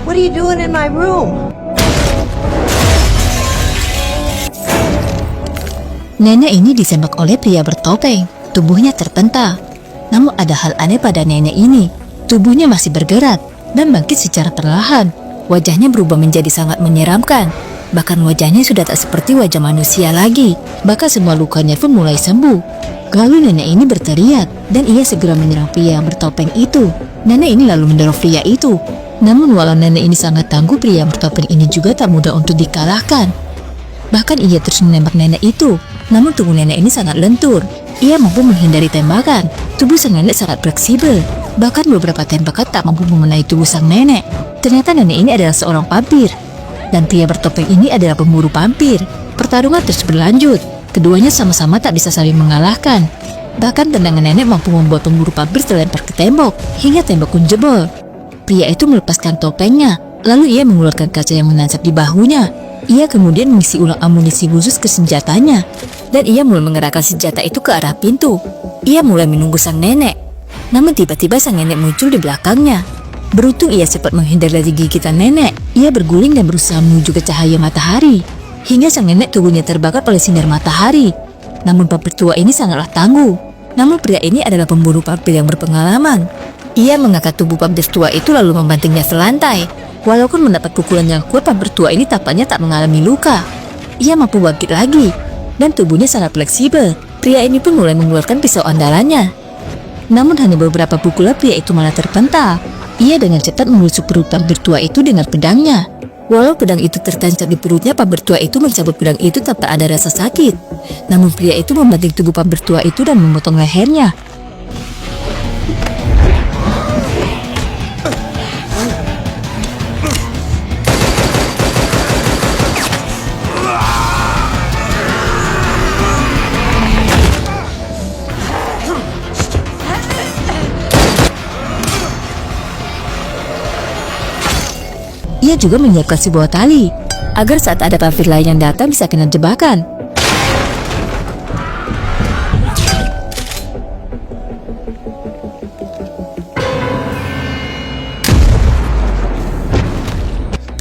What are you doing in my room? Nenek ini disembak oleh pria bertopeng. Tubuhnya terpental. Namun ada hal aneh pada nenek ini. Tubuhnya masih bergerak dan bangkit secara perlahan. Wajahnya berubah menjadi sangat menyeramkan. Bahkan wajahnya sudah tak seperti wajah manusia lagi. Bahkan semua lukanya pun mulai sembuh. Lalu nenek ini berteriak dan ia segera menyerang pria yang bertopeng itu. Nenek ini lalu mendorong pria itu. Namun walau nenek ini sangat tangguh, pria yang bertopeng ini juga tak mudah untuk dikalahkan. Bahkan ia terus menembak nenek itu. Namun tubuh nenek ini sangat lentur. Ia mampu menghindari tembakan. Tubuh sang nenek sangat fleksibel. Bahkan beberapa tembakan tak mampu mengenai tubuh sang nenek. Ternyata nenek ini adalah seorang vampir. Dan pria bertopeng ini adalah pemburu vampir. Pertarungan terus berlanjut. Keduanya sama-sama tak bisa saling mengalahkan. Bahkan tendangan nenek mampu membuat pemburu vampir terlempar ke tembok. Hingga tembok pun jebol. Pria itu melepaskan topengnya. Lalu ia mengeluarkan kaca yang menancap di bahunya. Ia kemudian mengisi ulang amunisi khusus ke senjatanya. Dan ia mulai mengerahkan senjata itu ke arah pintu. Ia mulai menunggu sang nenek. Namun tiba-tiba sang nenek muncul di belakangnya. Beruntung ia cepat menghindar dari gigitan nenek. Ia berguling dan berusaha menuju ke cahaya matahari. Hingga sang nenek tubuhnya terbakar oleh sinar matahari. Namun vampir tua ini sangatlah tangguh. Namun pria ini adalah pemburu vampir yang berpengalaman. Ia mengangkat tubuh vampir tua itu lalu membantingnya selantai. Walaupun mendapat pukulan yang kuat, vampir tua ini tampaknya tak mengalami luka. Ia mampu bangkit lagi, dan tubuhnya sangat fleksibel. Pria ini pun mulai mengeluarkan pisau andalannya. Namun hanya beberapa pukulan pria itu malah terpental. Ia dengan cepat menusuk perut vampir tua itu dengan pedangnya. Walau pedang itu tertancap di perutnya, vampir tua itu mencabut pedang itu tanpa ada rasa sakit. Namun pria itu membanting tubuh vampir tua itu dan memotong lehernya. Ia juga menyiapkan sebuah tali, agar saat ada vampir lain yang datang bisa kena jebakan.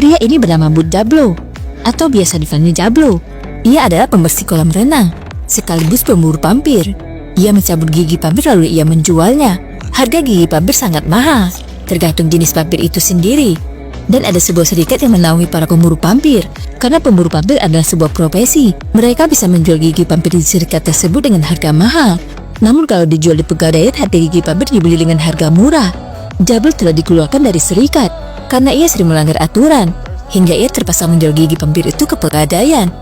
Pria ini bernama Bud Jablo, atau biasa dipanggil Jablo. Ia adalah pembersih kolam renang, sekaligus pemburu vampir. Ia mencabut gigi vampir lalu ia menjualnya. Harga gigi vampir sangat mahal, tergantung jenis vampir itu sendiri. Dan ada sebuah serikat yang menaungi para pemburu vampir. Karena pemburu vampir adalah sebuah profesi, mereka bisa menjual gigi vampir di serikat tersebut dengan harga mahal. Namun kalau dijual di Pegadaian, harga gigi vampir dibeli dengan harga murah. Jabal telah dikeluarkan dari serikat karena ia sering melanggar aturan, hingga ia terpaksa menjual gigi vampir itu ke Pegadaian.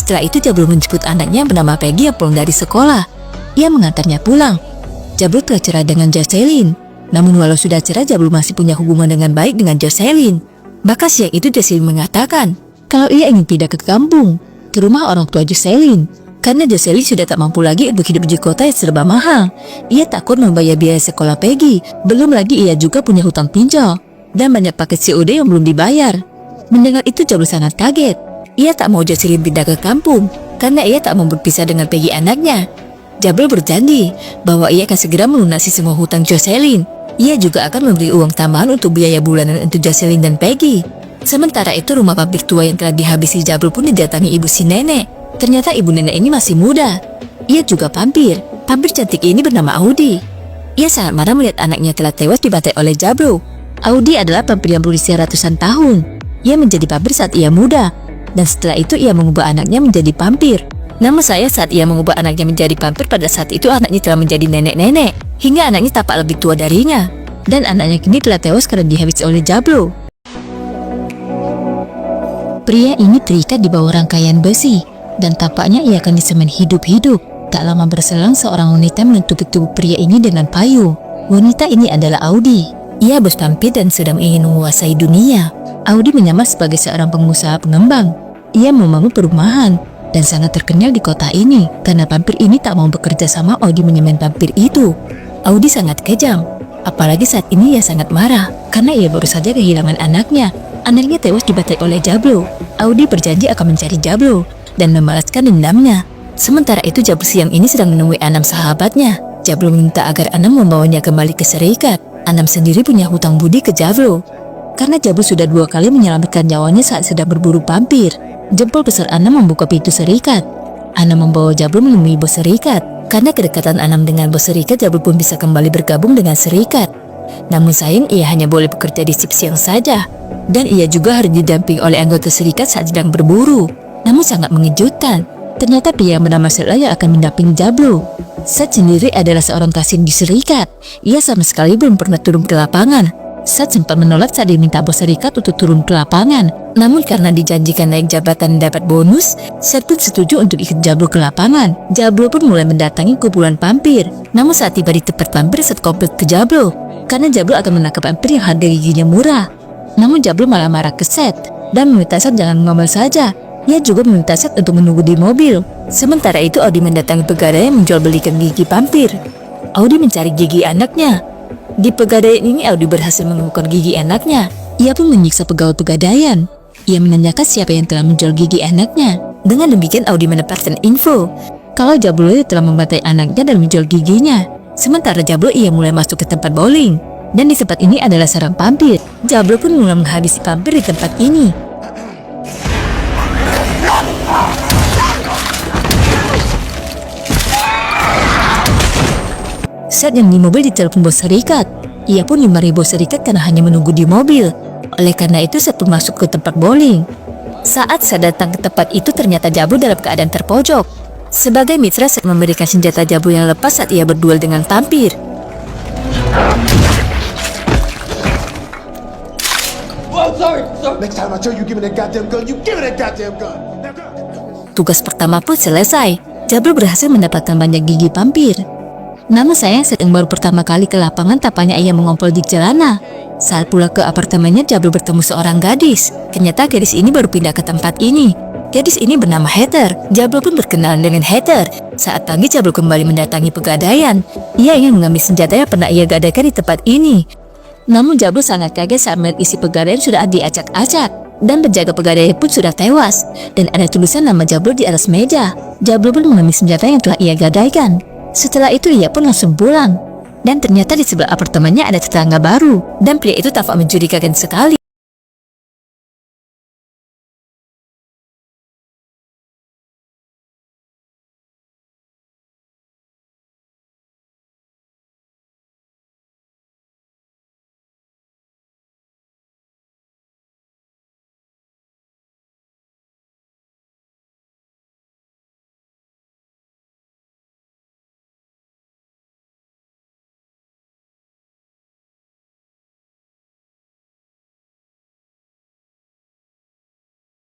Setelah itu Jabal menjemput anaknya yang bernama Peggy yang pulang dari sekolah. Ia mengantarnya pulang. Jabal telah cerai dengan Jocelyn. Namun walau sudah cerai, Jabal masih punya hubungan dengan baik dengan Jocelyn. Bahkan siang itu Jocelyn mengatakan kalau ia ingin pindah ke kampung, ke rumah orang tua Jocelyn. Karena Jocelyn sudah tak mampu lagi untuk hidup di kota yang serba mahal. Ia takut membayar biaya sekolah Peggy. Belum lagi ia juga punya hutang pinjol dan banyak paket COD yang belum dibayar. Mendengar itu Jabal sangat kaget. Ia tak mau Jocelyn pindah ke kampung karena ia tak mau berpisah dengan Peggy anaknya. Jabal berjanji bahwa ia akan segera melunasi semua hutang Jocelyn. Ia juga akan memberi uang tambahan untuk biaya bulanan untuk Jocelyn dan Peggy. Sementara itu rumah vampir tua yang telah dihabisi Jabal pun didatangi ibu si nenek. Ternyata ibu nenek ini masih muda. Ia juga vampir. Vampir cantik ini bernama Audi. Ia sangat marah melihat anaknya telah tewas dibantai oleh Jabal. Audi adalah vampir yang berusia ratusan tahun. Ia menjadi vampir saat ia muda. Dan setelah itu ia mengubah anaknya menjadi vampir. Namun sayang saat ia mengubah anaknya menjadi vampir, pada saat itu anaknya telah menjadi nenek-nenek. Hingga anaknya tampak lebih tua darinya. Dan anaknya kini telah tewas karena dihabisi oleh Jablo. Pria ini terikat di bawah rangkaian besi. Dan tampaknya ia akan disemen hidup-hidup. Tak lama berselang seorang wanita menutupi tubuh pria ini dengan payung. Wanita ini adalah Audi. Ia bos vampir dan sedang ingin menguasai dunia. Audi menyamar sebagai seorang pengusaha pengembang. Ia membangun perumahan dan sangat terkenal di kota ini karena vampir ini tak mau bekerja sama Audi menyemen vampir itu. Audi sangat kejam, apalagi saat ini ia sangat marah karena ia baru saja kehilangan anaknya. Anaknya tewas dibantai oleh Jablo. Audi berjanji akan mencari Jablo dan membalaskan dendamnya. Sementara itu Jablo siang ini sedang menemui Anam sahabatnya. Jablo meminta agar Anam membawanya kembali ke serikat. Anam sendiri punya hutang budi ke Jablo, karena Jablo sudah 2 kali menyelamatkan nyawanya saat sedang berburu vampir. Jempol besar Anam membuka pintu serikat. Anam membawa Jablo menemui bos serikat. Karena kedekatan Anam dengan bos serikat, Jablo pun bisa kembali bergabung dengan serikat. Namun sayang ia hanya boleh bekerja di shift siang saja. Dan ia juga harus didampingi oleh anggota serikat saat sedang berburu. Namun sangat mengejutkan, ternyata pria yang bernama Seth yang akan mendampingi Jablo. Seth sendiri adalah seorang kasir di serikat. Ia sama sekali belum pernah turun ke lapangan. Seth sempat menolak saat diminta bos serikat untuk turun ke lapangan. Namun karena dijanjikan naik jabatan dan dapat bonus, Seth pun setuju untuk ikut Jablo ke lapangan. Jablo pun mulai mendatangi kumpulan vampir. Namun saat tiba di tempat vampir, Seth komplit ke Jablo, karena Jablo akan menangkap vampir yang harga giginya murah. Namun Jablo malah marah ke Seth dan meminta Seth jangan ngomel saja. Ia juga meminta Seth untuk menunggu di mobil. Sementara itu Audi mendatangi pegadaian yang menjual belikan gigi vampir. Audi mencari gigi anaknya. Di pegadaian ini Audi berhasil menemukan gigi anaknya. Ia pun menyiksa pegawai pegadaian. Ia menanyakan siapa yang telah menjual gigi anaknya. Dengan demikian Audi mendapatkan info kalau Jablo telah membantai anaknya dan menjual giginya. Sementara Jablo ia mulai masuk ke tempat bowling. Dan di tempat ini adalah sarang vampir. Jablo pun mulai menghabisi vampir di tempat ini. Seth yang di mobil ditelepon bos serikat. Ia pun dimarahi bos serikat karena hanya menunggu di mobil. Oleh karena itu Seth pun masuk ke tempat bowling. Saat Seth datang ke tempat itu, ternyata Jablo dalam keadaan terpojok. Sebagai mitra, Seth memberikan senjata Jablo yang lepas saat ia berduel dengan vampir. Next time I tell you give me that goddamn gun, you give me that goddamn gun. Tugas pertama pun selesai. Jablo berhasil mendapatkan banyak gigi vampir. Namun sayang Seth yang baru pertama kali ke lapangan, tampaknya ia mengompol di celana. Saat pulang ke apartemennya, Jablo bertemu seorang gadis. Ternyata gadis ini baru pindah ke tempat ini. Gadis ini bernama Heather. Jablo pun berkenalan dengan Heather. Saat pagi Jablo kembali mendatangi pegadaian. Ia ingin mengambil senjata yang pernah ia gadaikan di tempat ini. Namun Jablo sangat kaget saat melihat isi pegadaian sudah diacak-acak. Dan penjaga pegadaian pun sudah tewas. Dan ada tulisan nama Jablo di atas meja. Jablo pun mengambil senjata yang telah ia gadaikan. Setelah itu ia pun langsung pulang. Dan ternyata di sebelah apartemennya ada tetangga baru. Dan pria itu tampak mencurigakan sekali.